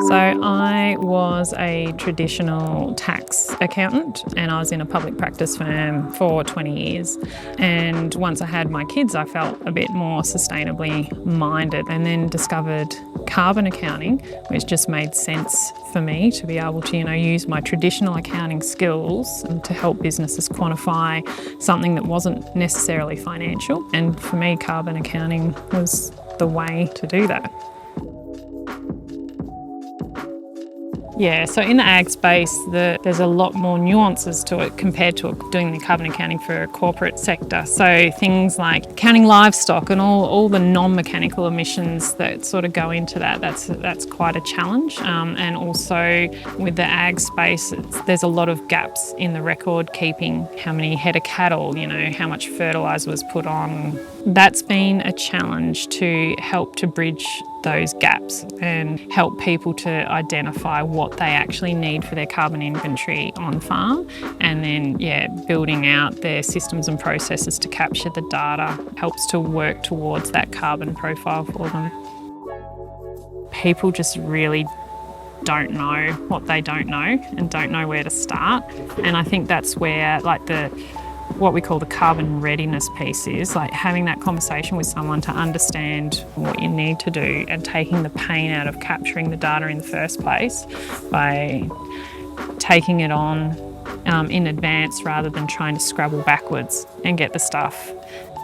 So I was a traditional tax accountant and I was in a public practice firm for 20 years. And once I had my kids, I felt a bit more sustainably minded and then discovered carbon accounting, which just made sense for me to be able to, use my traditional accounting skills to help businesses quantify something that wasn't necessarily financial. And for me, carbon accounting was the way to do that. Yeah, so in the ag space, there's a lot more nuances to it compared to doing the carbon accounting for a corporate sector. So things like counting livestock and all the non-mechanical emissions that sort of go into that's quite a challenge. And also with the ag space, there's a lot of gaps in the record keeping, how many head of cattle, how much fertiliser was put on. That's been a challenge to help to bridge those gaps and help people to identify what they actually need for their carbon inventory on farm, and then building out their systems and processes to capture the data helps to work towards that carbon profile for them. People just really don't know what they don't know and don't know where to start, and I think that's where what we call the carbon readiness piece is, like having that conversation with someone to understand what you need to do and taking the pain out of capturing the data in the first place by taking it on in advance rather than trying to scrabble backwards and get the stuff.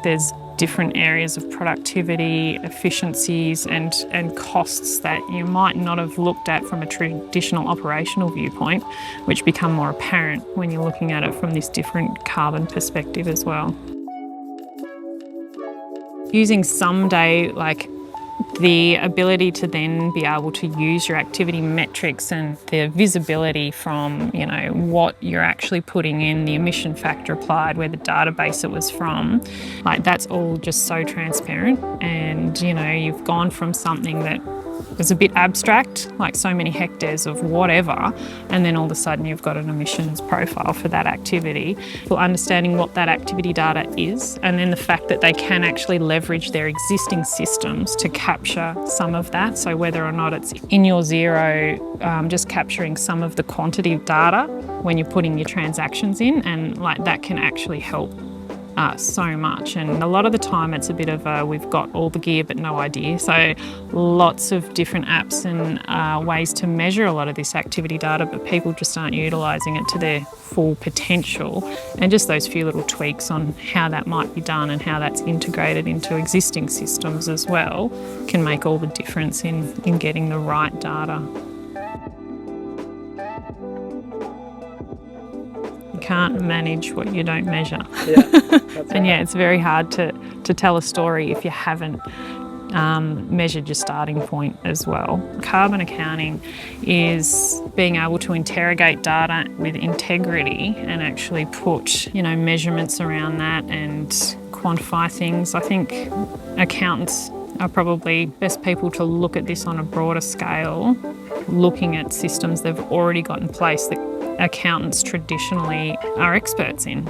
There's different areas of productivity, efficiencies and costs that you might not have looked at from a traditional operational viewpoint, which become more apparent when you're looking at it from this different carbon perspective as well. Using Sumday, the ability to then be able to use your activity metrics and the visibility from, what you're actually putting in, the emission factor applied, where the database it was from, that's all just so transparent. And, you've gone from something that was a bit abstract, like so many hectares of whatever, and then all of a sudden you've got an emissions profile for that activity. For understanding what that activity data is, and then the fact that they can actually leverage their existing systems to capture some of that. So whether or not it's in your Xero, just capturing some of the quantity data when you're putting your transactions in, and that can actually help so much. And a lot of the time it's a bit of we've got all the gear but no idea. So lots of different apps and ways to measure a lot of this activity data, but people just aren't utilising it to their full potential. And just those few little tweaks on how that might be done and how that's integrated into existing systems as well can make all the difference in getting the right data. Can't manage what you don't measure. And it's very hard to tell a story if you haven't measured your starting point as well. Carbon accounting is being able to interrogate data with integrity and actually put measurements around that and quantify things. I think accountants are probably best people to look at this on a broader scale, looking at systems they've already got in place that accountants traditionally are experts in.